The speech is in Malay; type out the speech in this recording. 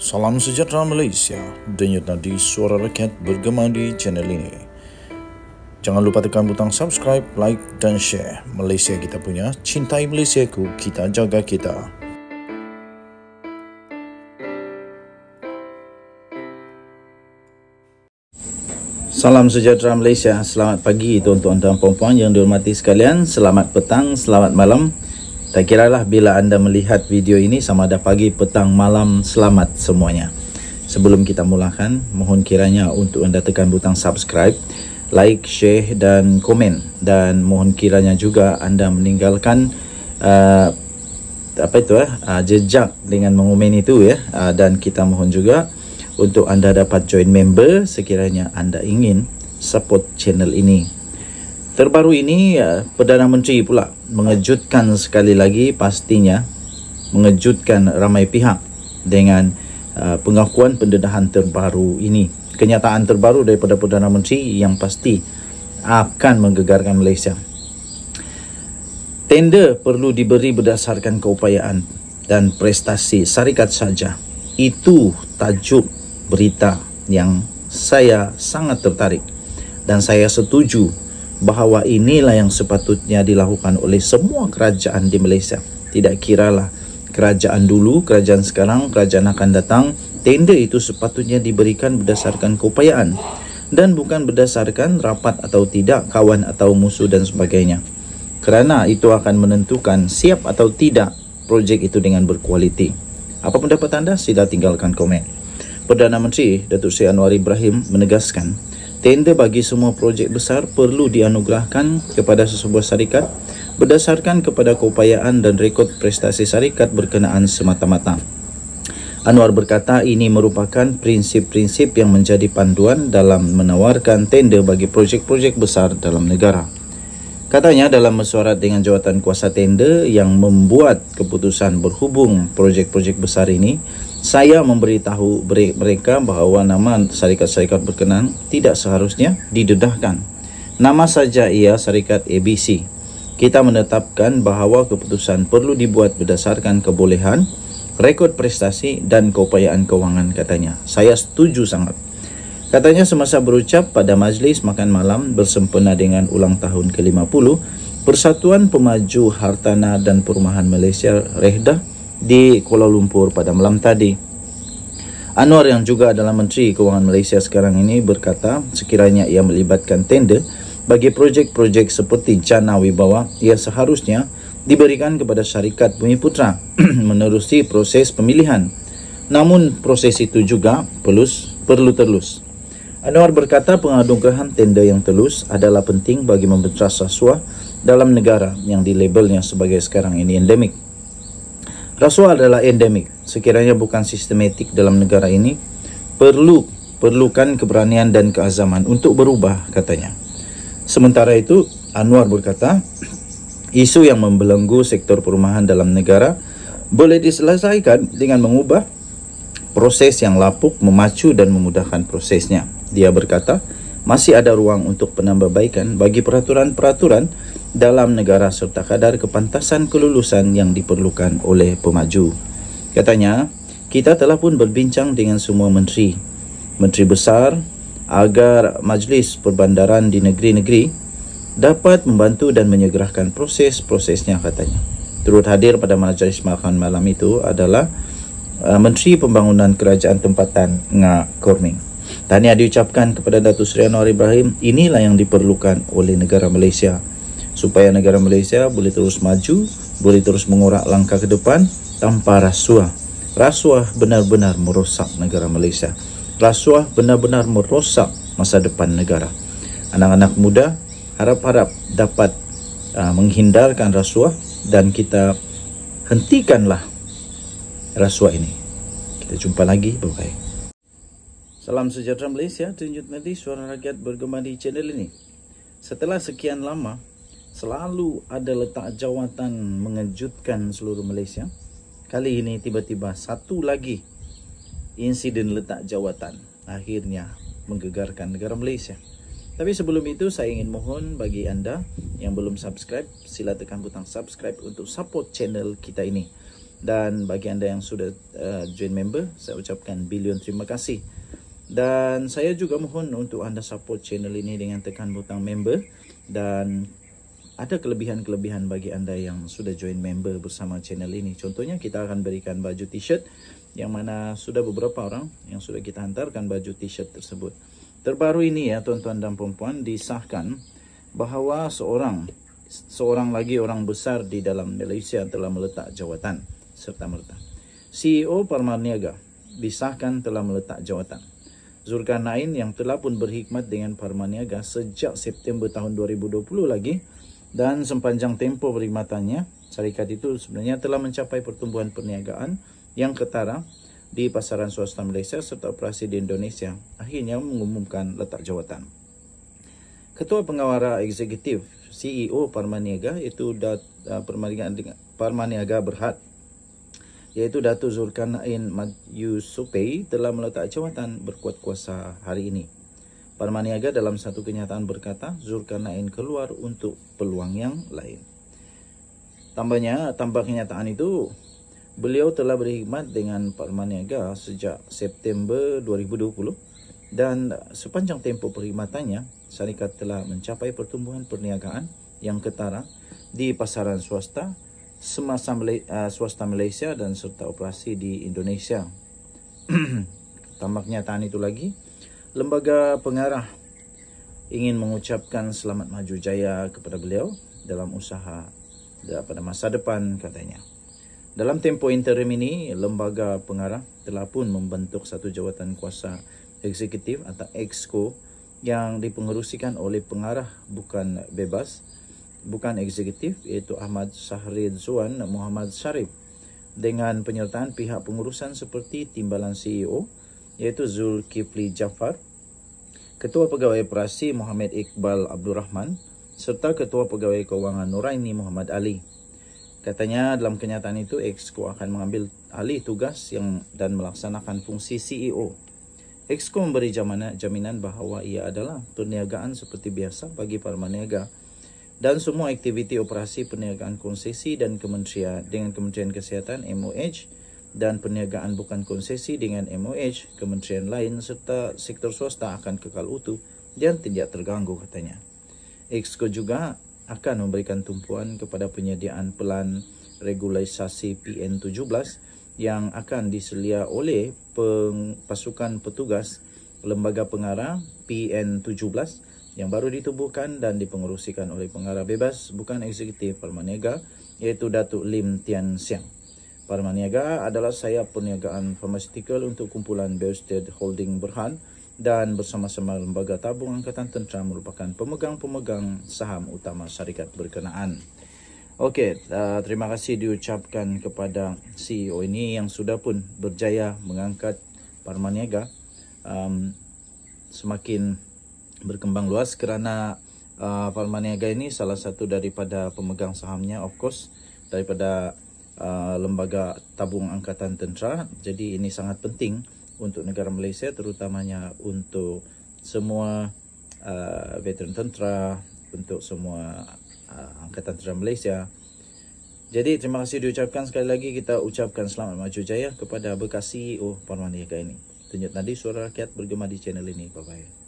Salam sejahtera Malaysia, denyut nadi suara rakyat bergema di channel ini. Jangan lupa tekan butang subscribe, like dan share. Malaysia kita punya, cintai Malaysiaku, kita jaga kita. Salam sejahtera Malaysia, selamat pagi tuan-tuan dan puan-puan yang dihormati sekalian. Selamat petang, selamat malam. Tak kiralah bila anda melihat video ini sama ada pagi, petang, malam, selamat semuanya. Sebelum kita mulakan, mohon kiranya untuk anda tekan butang subscribe, like, share dan komen. Dan mohon kiranya juga anda meninggalkan jejak dengan mengomen itu ya. Dan kita mohon juga untuk anda dapat join member sekiranya anda ingin support channel ini. Terbaru ini, Perdana Menteri pula mengejutkan sekali lagi, pastinya mengejutkan ramai pihak dengan pengakuan pendedahan terbaru ini. Kenyataan terbaru daripada Perdana Menteri yang pasti akan menggegarkan Malaysia. Tender perlu diberi berdasarkan keupayaan dan prestasi syarikat saja. Itu tajuk berita yang saya sangat tertarik dan saya setuju bahawa inilah yang sepatutnya dilakukan oleh semua kerajaan di Malaysia. Tidak kiralah kerajaan dulu, kerajaan sekarang, kerajaan akan datang, tender itu sepatutnya diberikan berdasarkan keupayaan dan bukan berdasarkan rapat atau tidak, kawan atau musuh dan sebagainya. Kerana itu akan menentukan siap atau tidak projek itu dengan berkualiti. Apa pendapat anda? Sila tinggalkan komen. Perdana Menteri Datuk Seri Anwar Ibrahim menegaskan tender bagi semua projek besar perlu dianugerahkan kepada sesebuah syarikat berdasarkan kepada keupayaan dan rekod prestasi syarikat berkenaan semata-mata. Anwar berkata ini merupakan prinsip-prinsip yang menjadi panduan dalam menawarkan tender bagi projek-projek besar dalam negara. Katanya dalam mesyuarat dengan jawatan kuasa tender yang membuat keputusan berhubung projek-projek besar ini, saya memberitahu mereka bahawa nama syarikat-syarikat berkenaan tidak seharusnya didedahkan. Nama saja ia syarikat ABC. Kita menetapkan bahawa keputusan perlu dibuat berdasarkan kebolehan, rekod prestasi dan keupayaan kewangan, katanya. Saya setuju sangat. Katanya semasa berucap pada majlis makan malam bersempena dengan ulang tahun ke-50 Persatuan Pemaju Hartanah dan Perumahan Malaysia REHDA di Kuala Lumpur pada malam tadi. Anwar yang juga adalah Menteri Kewangan Malaysia sekarang ini berkata sekiranya ia melibatkan tender bagi projek-projek seperti Jana Wibawa, ia seharusnya diberikan kepada syarikat Bumiputra menerusi proses pemilihan. Namun proses itu juga perlu telus. Anwar berkata penganugerahan tender yang telus adalah penting bagi memberantas rasuah dalam negara yang dilabelnya sebagai sekarang ini endemik. Rasuah adalah endemik. Sekiranya bukan sistematik dalam negara ini, perlukan keberanian dan keazaman untuk berubah, katanya. Sementara itu, Anwar berkata, isu yang membelenggu sektor perumahan dalam negara boleh diselesaikan dengan mengubah proses yang lapuk, memacu dan memudahkan prosesnya. Dia berkata, masih ada ruang untuk penambahbaikan bagi peraturan-peraturan dalam negara serta kadar kepantasan kelulusan yang diperlukan oleh pemaju. Katanya, kita telah pun berbincang dengan semua menteri besar agar majlis perbandaran di negeri-negeri dapat membantu dan menyegerakan proses-prosesnya, katanya. Turut hadir pada majlis makan malam itu adalah Menteri Pembangunan Kerajaan Tempatan Ngah Korming. Tahniah diucapkan kepada Datuk Seri Anwar Ibrahim. Inilah yang diperlukan oleh negara Malaysia supaya negara Malaysia boleh terus maju, boleh terus mengorak langkah ke depan tanpa rasuah. Rasuah benar-benar merosak negara Malaysia. Rasuah benar-benar merosak masa depan negara. Anak-anak muda harap-harap dapat menghindarkan rasuah dan kita hentikanlah rasuah ini. Kita jumpa lagi. Bye-bye. Salam sejahtera Malaysia, tunjuk nanti suara rakyat bergema di channel ini. Setelah sekian lama, selalu ada letak jawatan mengejutkan seluruh Malaysia. Kali ini tiba-tiba satu lagi insiden letak jawatan akhirnya menggegarkan negara Malaysia. Tapi sebelum itu saya ingin mohon bagi anda yang belum subscribe, sila tekan butang subscribe untuk support channel kita ini. Dan bagi anda yang sudah join member, saya ucapkan bilion terima kasih. Dan saya juga mohon untuk anda support channel ini dengan tekan butang member. Dan ada kelebihan-kelebihan bagi anda yang sudah join member bersama channel ini. Contohnya kita akan berikan baju t-shirt, yang mana sudah beberapa orang yang sudah kita hantarkan baju t-shirt tersebut. Terbaru ini ya tuan-tuan dan puan-puan, disahkan bahawa seorang lagi orang besar di dalam Malaysia telah meletak jawatan serta-merta. CEO Parmaniaga disahkan telah meletak jawatan. Zulkarnain yang telah pun berkhidmat dengan Parmaniaga sejak September tahun 2020 lagi, dan sepanjang tempoh perkhidmatannya, syarikat itu sebenarnya telah mencapai pertumbuhan perniagaan yang ketara di pasaran swasta Malaysia serta operasi di Indonesia, akhirnya mengumumkan letak jawatan. Ketua Pengawara Eksekutif CEO Parmaniaga iaitu Parmaniaga Berhad, iaitu Datuk Zulkarnain Madyusupei telah meletak jawatan berkuat kuasa hari ini. Parmaniaga dalam satu kenyataan berkata, Zulkarnain keluar untuk peluang yang lain. Tambah kenyataan itu, beliau telah berkhidmat dengan Parmaniaga sejak September 2020 dan sepanjang tempoh perkhidmatannya, syarikat telah mencapai pertumbuhan perniagaan yang ketara di pasaran swasta semasa swasta Malaysia dan serta operasi di Indonesia. Tambah kenyataan itu lagi, lembaga pengarah ingin mengucapkan selamat maju jaya kepada beliau dalam usaha pada masa depan, katanya. Dalam tempoh interim ini, lembaga pengarah telah pun membentuk satu jawatan kuasa eksekutif atau EXCO yang dipengerusikan oleh pengarah bukan bebas, bukan eksekutif, iaitu Ahmad Sahrid Zuan Muhammad Sharif, dengan penyertaan pihak pengurusan seperti Timbalan CEO iaitu Zulkifli Jaafar, Ketua Pegawai Operasi Muhammad Iqbal Abdul Rahman serta Ketua Pegawai Kewangan Nuraini Muhammad Ali. Katanya dalam kenyataan itu, EXCO akan mengambil alih tugas dan melaksanakan fungsi CEO. EXCO memberi jaminan bahawa ia adalah perniagaan seperti biasa bagi Parmaniaga dan semua aktiviti operasi perniagaan konsesi dan dengan Kementerian Kesihatan MOH dan perniagaan bukan konsesi dengan MOH, kementerian lain serta sektor swasta akan kekal utuh dan tidak terganggu, katanya. EXCO juga akan memberikan tumpuan kepada penyediaan pelan regularisasi PN17 yang akan diselia oleh pasukan petugas lembaga pengarah PN17 yang baru ditubuhkan dan dipengerusikan oleh pengarah bebas bukan eksekutif Parmaniaga, iaitu Datuk Lim Tian Siang. Parmaniaga adalah sayap perniagaan farmasetikal untuk kumpulan Biostate Holding Berhad dan bersama-sama Lembaga Tabung Angkatan Tentera merupakan pemegang-pemegang saham utama syarikat berkenaan. Okey, terima kasih diucapkan kepada CEO ini yang sudah pun berjaya mengangkat Parmaniaga semakin berkembang luas, kerana Parmaniaga ini salah satu daripada pemegang sahamnya, of course, daripada Lembaga Tabung Angkatan Tentera. Jadi ini sangat penting untuk negara Malaysia, terutamanya untuk semua veteran tentera, untuk semua Angkatan Tentera Malaysia. Jadi terima kasih diucapkan sekali lagi. Kita ucapkan selamat maju jaya kepada bekas CEO Parmaniaga ini. Tunjuk nadi suara rakyat bergema di channel ini. Bye-bye.